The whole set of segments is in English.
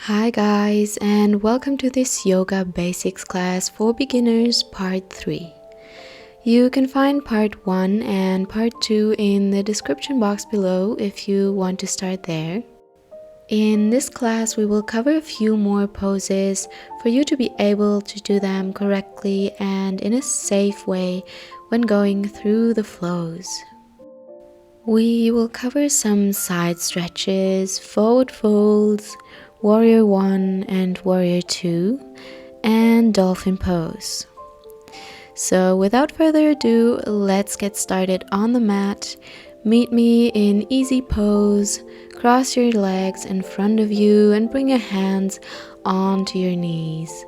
Hi guys, and welcome to this yoga basics class for beginners part 3. You can find part 1 and part 2 in the description box below if you want to start there. In this class we will cover a few more poses for you to be able to do them correctly and in a safe way when going through the flows. We will cover some side stretches, forward folds, Warrior 1 and Warrior 2, and Dolphin pose. So without further ado, let's get started on the mat. Meet me in easy pose, cross your legs in front of you and bring your hands onto your knees.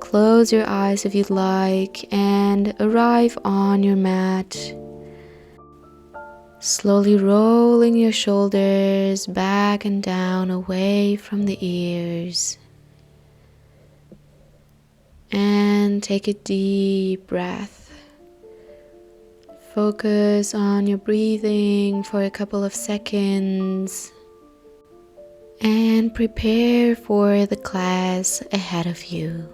Close your eyes if you'd like and arrive on your mat. Slowly rolling your shoulders back and down away from the ears. And take a deep breath. Focus on your breathing for a couple of seconds. And prepare for the class ahead of you.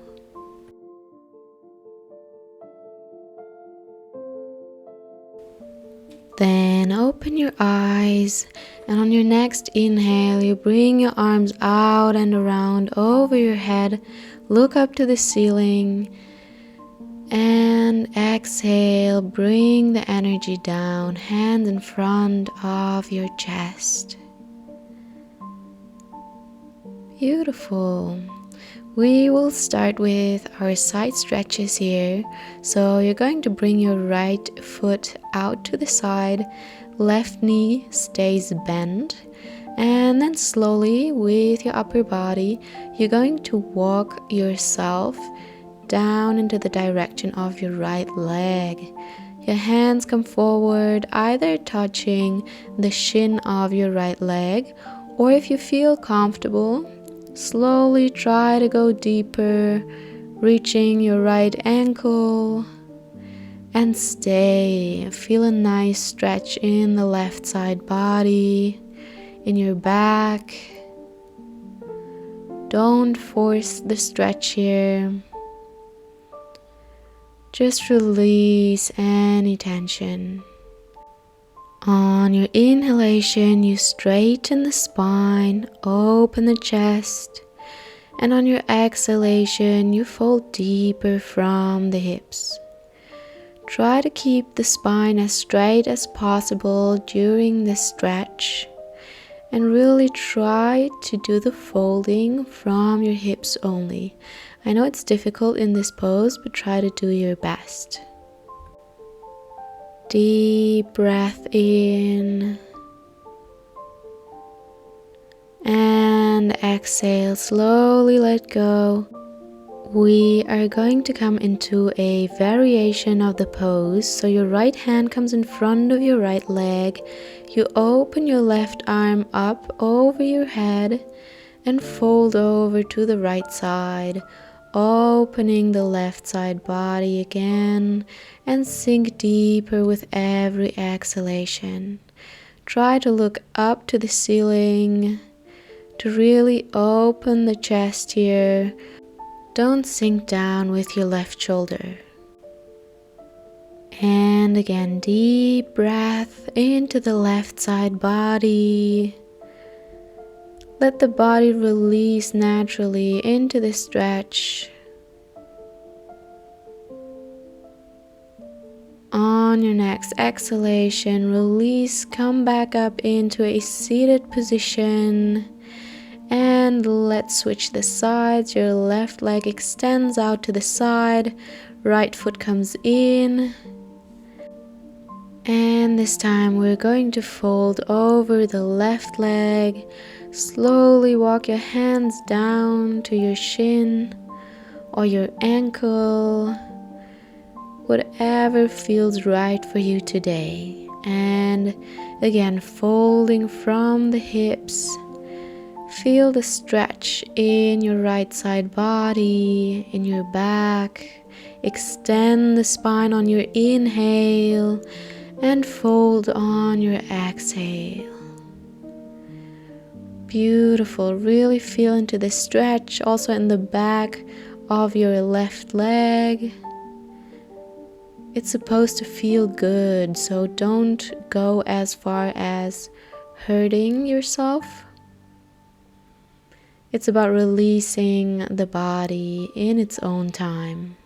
Then open your eyes, and on your next inhale, you bring your arms out and around over your head. Look up to the ceiling. And exhale, bring the energy down, hands in front of your chest. Beautiful. We will start with our side stretches here. So you're going to bring your right foot out to the side, left knee stays bent, and then slowly with your upper body, you're going to walk yourself down into the direction of your right leg. Your hands come forward, either touching the shin of your right leg, or if you feel comfortable, slowly try to go deeper, reaching your right ankle, and stay. Feel a nice stretch in the left side body, in your back. Don't force the stretch here. Just release any tension. On your inhalation, you straighten the spine, open the chest, and on your exhalation, you fold deeper from the hips. Try to keep the spine as straight as possible during this stretch, and really try to do the folding from your hips only. I know it's difficult in this pose, but try to do your best. Deep breath in and exhale, slowly let go. We are going to come into a variation of the pose. So your right hand comes in front of your right leg. You open your left arm up over your head and fold over to the right side, opening the left side body again and sink deeper with every exhalation. Try to look up to the ceiling to really open the chest here. Don't sink down with your left shoulder. And again, deep breath into the left side body. Let the body release naturally into the stretch. On your next exhalation, release, come back up into a seated position. And let's switch the sides. Your left leg extends out to the side, right foot comes in. And this time we're going to fold over the left leg. Slowly walk your hands down to your shin or your ankle, whatever feels right for you today. And again, folding from the hips. Feel the stretch in your right side body, in your back. Extend the spine on your inhale and fold on your exhale. Beautiful. Really feel into the stretch also in the back of your left leg. It's supposed to feel good, so don't go as far as hurting yourself. It's about releasing the body in its own time.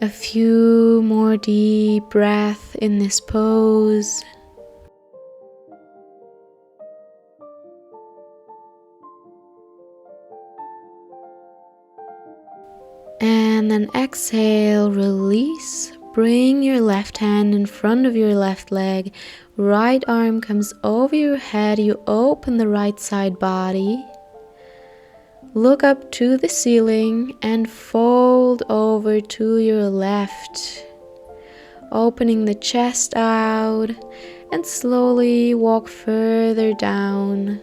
A few more deep breaths in this pose. And then exhale, release. Bring your left hand in front of your left leg. Right arm comes over your head. You open the right side body. Look up to the ceiling and fold over to your left. Opening the chest out and slowly walk further down,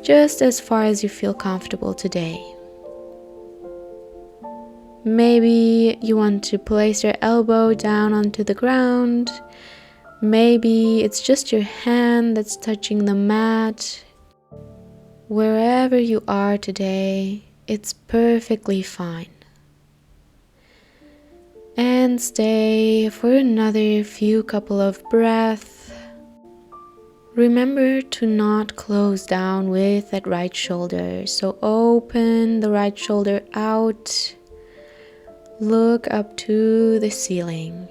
just as far as you feel comfortable today. Maybe you want to place your elbow down onto the ground. Maybe it's just your hand that's touching the mat. Wherever you are today, it's perfectly fine. And stay for another few couple of breaths. Remember to not close down with that right shoulder. So open the right shoulder out. Look up to the ceiling.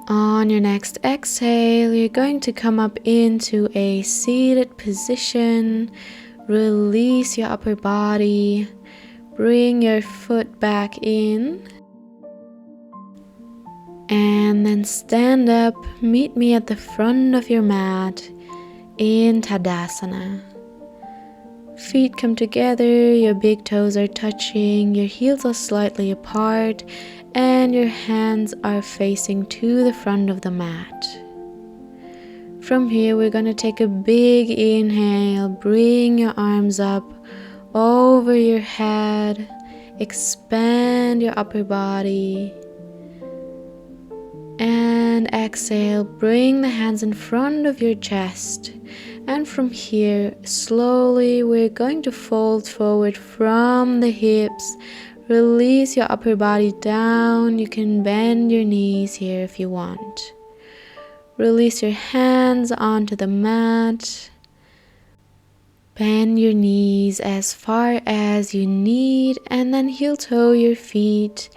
On your next exhale, you're going to come up into a seated position. Release your upper body. Bring your foot back in. And then stand up. Meet me at the front of your mat in Tadasana. Feet come together, your big toes are touching, your heels are slightly apart, and your hands are facing to the front of the mat. From here, we're going to take a big inhale. Bring your arms up over your head. Expand your upper body. And exhale, bring the hands in front of your chest. And from here, slowly, we're going to fold forward from the hips. Release your upper body down. You can bend your knees here if you want. Release your hands onto the mat. Bend your knees as far as you need, and then heel toe your feet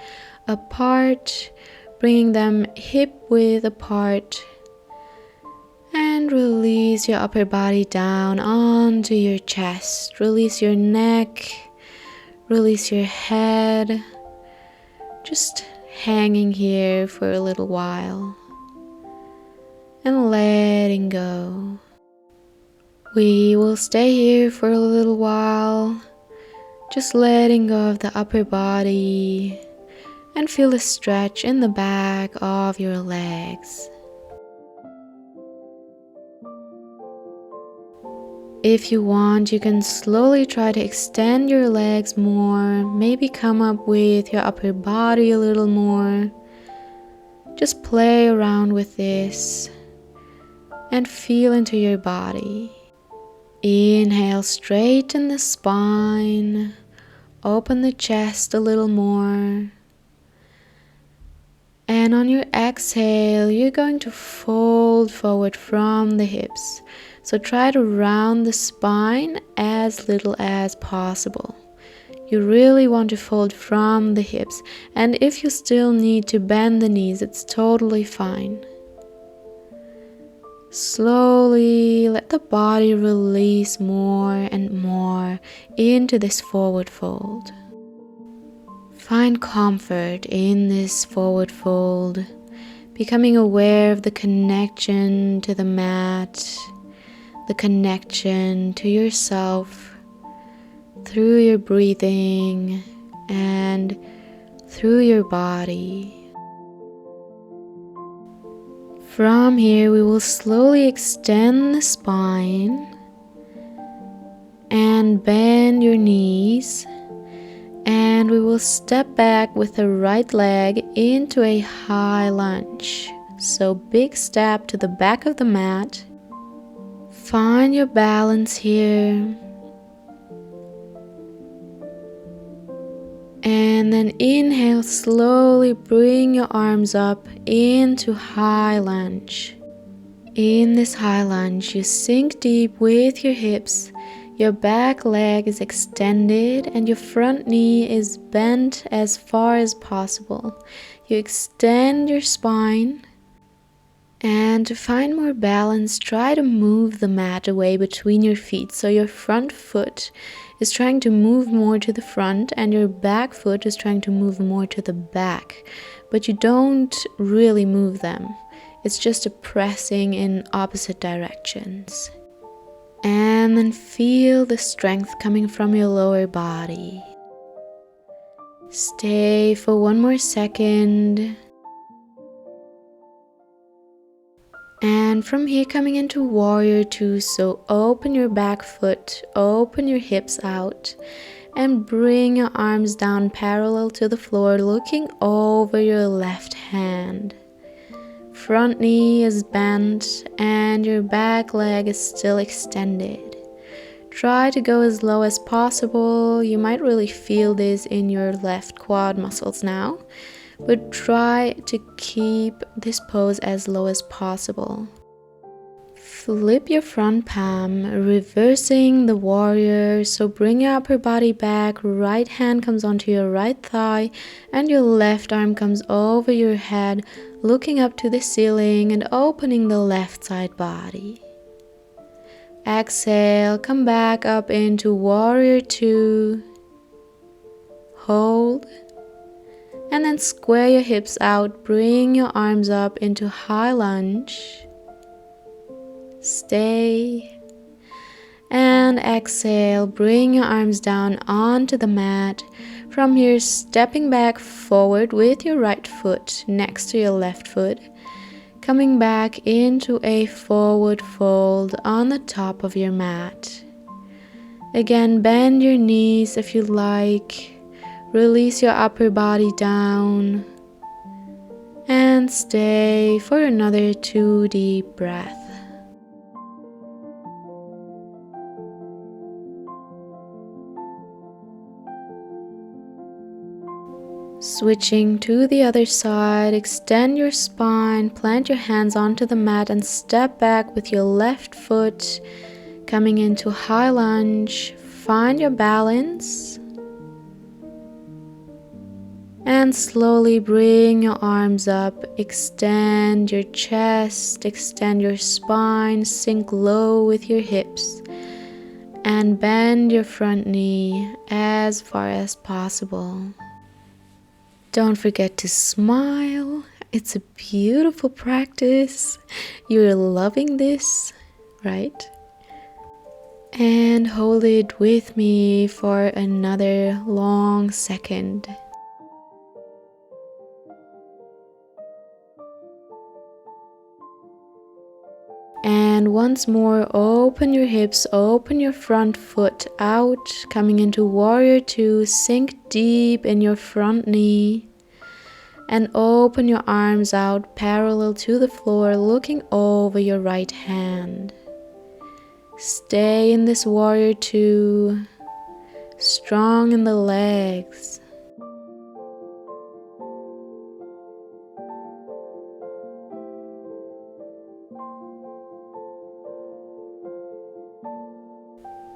apart, bringing them hip width apart. And release your upper body down onto your chest. Release your neck. Release your head. Just hanging here for a little while. And letting go. We will stay here for a little while. Just letting go of the upper body. And feel the stretch in the back of your legs. If you want, you can slowly try to extend your legs more. Maybe come up with your upper body a little more. Just play around with this and feel into your body. Inhale, straighten the spine. Open the chest a little more. And on your exhale, you're going to fold forward from the hips. So try to round the spine as little as possible. You really want to fold from the hips. And if you still need to bend the knees, it's totally fine. Slowly let the body release more and more into this forward fold. Find comfort in this forward fold, becoming aware of the connection to the mat, the connection to yourself through your breathing and through your body. From here, we will slowly extend the spine and bend your knees. And we will step back with the right leg into a high lunge. So big step to the back of the mat. Find your balance here. And then inhale, slowly bring your arms up into high lunge. In this high lunge, you sink deep with your hips. Your back leg is extended and your front knee is bent as far as possible. You extend your spine. And to find more balance, try to move the mat away between your feet. So your front foot is trying to move more to the front and your back foot is trying to move more to the back. But you don't really move them. It's just a pressing in opposite directions. And then feel the strength coming from your lower body. Stay for one more second. And from here, coming into warrior two, so open your back foot, open your hips out, and bring your arms down parallel to the floor, looking over your left hand. Front knee is bent and your back leg is still extended. Try to go as low as possible. You might really feel this in your left quad muscles now. But try to keep this pose as low as possible. Flip your front palm, reversing the warrior. So bring your upper body back, right hand comes onto your right thigh, and your left arm comes over your head, looking up to the ceiling and opening the left side body. Exhale, come back up into warrior two. Hold. And then square your hips out, bring your arms up into high lunge. Stay. And exhale, bring your arms down onto the mat. From here, stepping back forward with your right foot next to your left foot. Coming back into a forward fold on the top of your mat. Again, bend your knees if you like. Release your upper body down and stay for another 2 deep breaths. Switching to the other side, extend your spine, plant your hands onto the mat and step back with your left foot coming into high lunge. Find your balance. And slowly bring your arms up, extend your chest, extend your spine, sink low with your hips, and bend your front knee as far as possible. Don't forget to smile. It's a beautiful practice. You're loving this, right? And hold it with me for another long second. And once more, open your hips, open your front foot out, coming into warrior two, sink deep in your front knee, and open your arms out parallel to the floor, looking over your right hand. Stay in this warrior two, strong in the legs.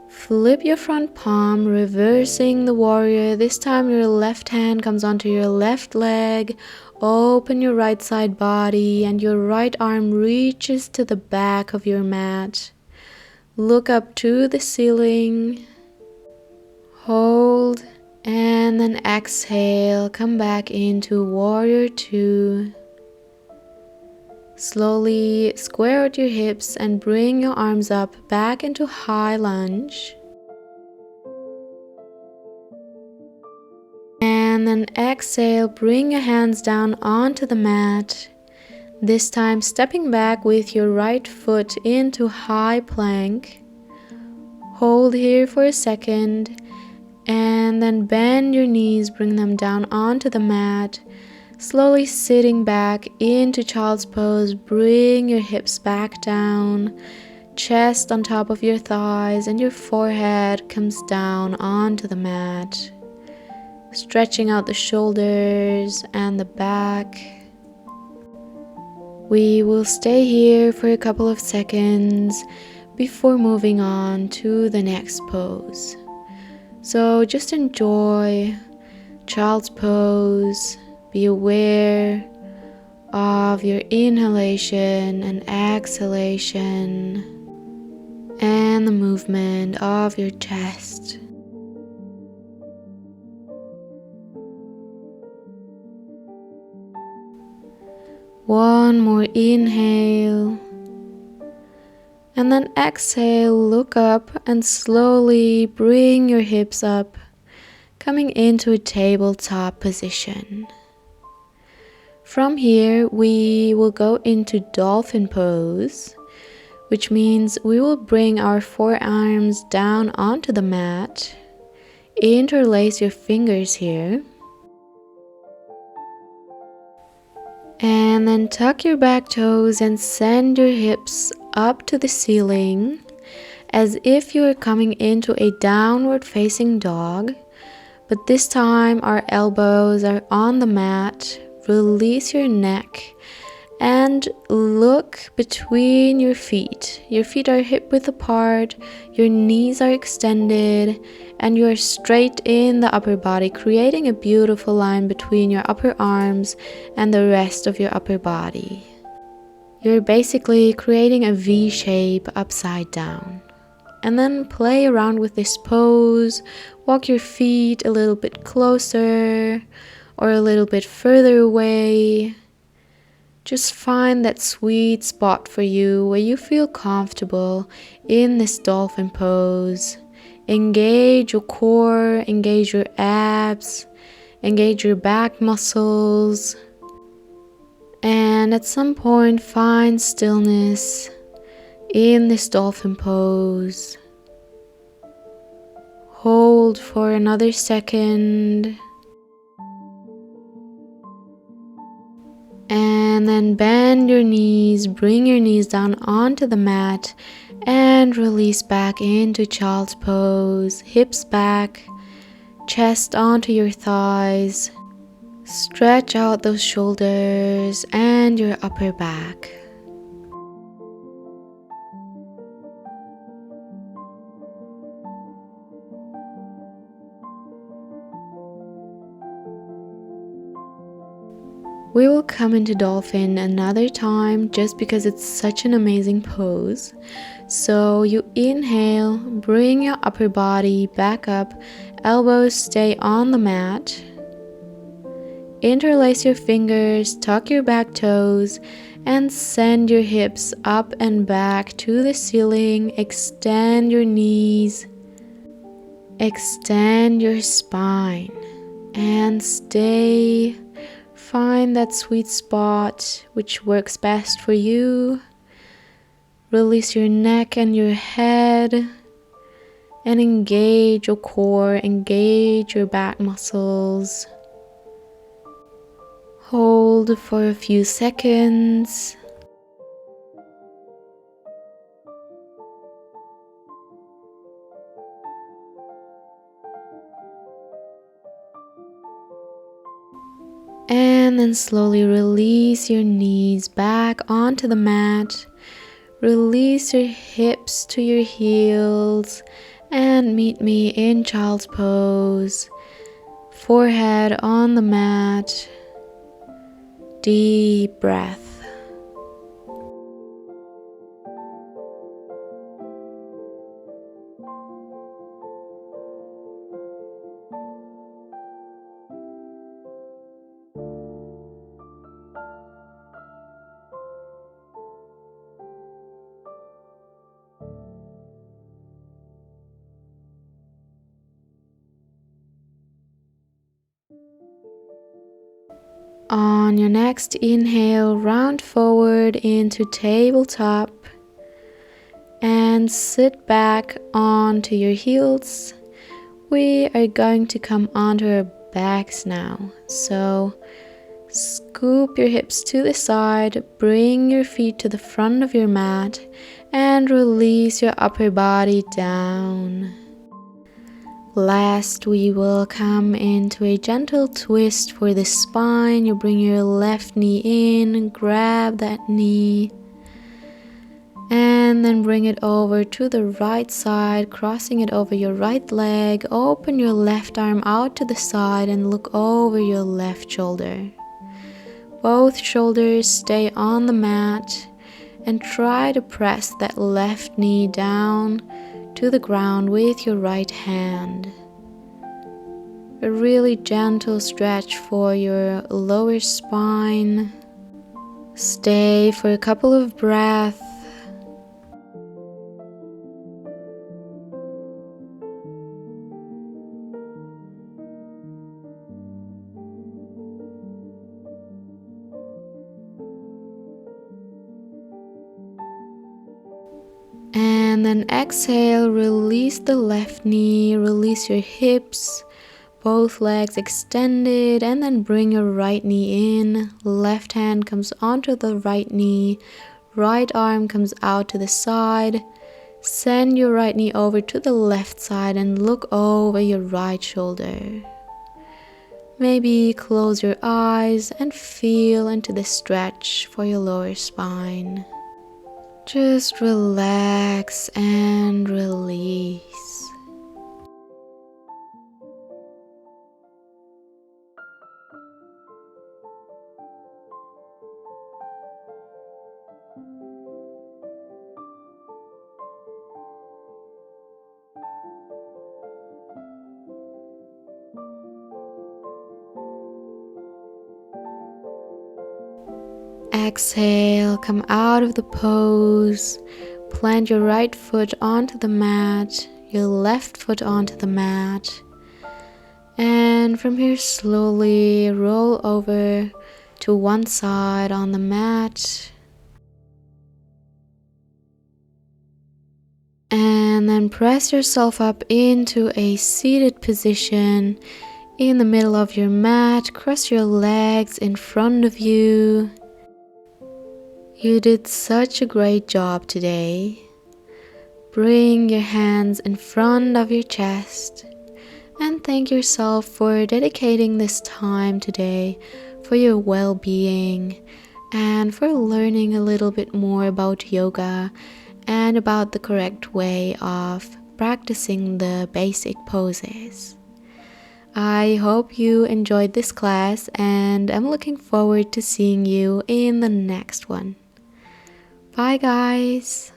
Flip your front palm, reversing the warrior. This time your left hand comes onto your left leg. Open your right side body and your right arm reaches to the back of your mat. Look up to the ceiling. Hold and then exhale. Come back into warrior two. Slowly square out your hips and bring your arms up back into high lunge. And then exhale, bring your hands down onto the mat. This time stepping back with your right foot into high plank. Hold here for a second And then bend your knees, bring them down onto the mat. Slowly sitting back into child's pose, bring your hips back down, chest on top of your thighs, and your forehead comes down onto the mat. Stretching out the shoulders and the back. We will stay here for a couple of seconds before moving on to the next pose. So just enjoy child's pose. Be aware of your inhalation and exhalation and the movement of your chest. One more inhale. And then exhale, look up and slowly bring your hips up, coming into a tabletop position. From here, we will go into Dolphin pose, which means we will bring our forearms down onto the mat. Interlace your fingers here. And then tuck your back toes and send your hips up to the ceiling as if you are coming into a downward facing dog. But this time our elbows are on the mat. Release your neck and look between your feet. Your feet are hip width apart, your knees are extended, and you are straight in the upper body, creating a beautiful line between your upper arms and the rest of your upper body. You're basically creating a V shape upside down. And then play around with this pose. Walk your feet a little bit closer or a little bit further away. Just find that sweet spot for you where you feel comfortable in this dolphin pose. Engage your core, engage your abs, engage your back muscles. And at some point, find stillness in this dolphin pose. Hold for another second. And then bend your knees, bring your knees down onto the mat and release back into child's pose. Hips back, chest onto your thighs. Stretch out those shoulders and your upper back. We will come into Dolphin another time just because it's such an amazing pose. So you inhale, bring your upper body back up, elbows stay on the mat. Interlace your fingers, tuck your back toes, and send your hips up and back to the ceiling. Extend your knees, extend your spine, and stay. Find that sweet spot which works best for you. Release your neck and your head and engage your core, engage your back muscles. Hold for a few seconds. And then slowly release your knees back onto the mat. Release your hips to your heels and meet me in child's pose. Forehead on the mat. Deep breath. On your next inhale, round forward into tabletop and sit back onto your heels We are going to come onto our backs now. So scoop your hips to the side, bring your feet to the front of your mat, and release your upper body down. Last, we will come into a gentle twist for the spine. You bring your left knee in, grab that knee, and then bring it over to the right side, crossing it over your right leg. Open your left arm out to the side and look over your left shoulder. Both shoulders stay on the mat, and try to press that left knee down to the ground with your right hand. A really gentle stretch for your lower spine. Stay for a couple of breaths. And then exhale, release the left knee, release your hips, both legs extended, and then bring your right knee in. Left hand comes onto the right knee, right arm comes out to the side. Send your right knee over to the left side and look over your right shoulder. Maybe close your eyes and feel into the stretch for your lower spine. Just relax and release. Exhale, come out of the pose. Plant your right foot onto the mat, your left foot onto the mat. And from here, slowly roll over to one side on the mat. And then press yourself up into a seated position in the middle of your mat. Cross your legs in front of you. You did such a great job today. Bring your hands in front of your chest and thank yourself for dedicating this time today for your well-being and for learning a little bit more about yoga and about the correct way of practicing the basic poses. I hope you enjoyed this class, and I'm looking forward to seeing you in the next one. Bye guys!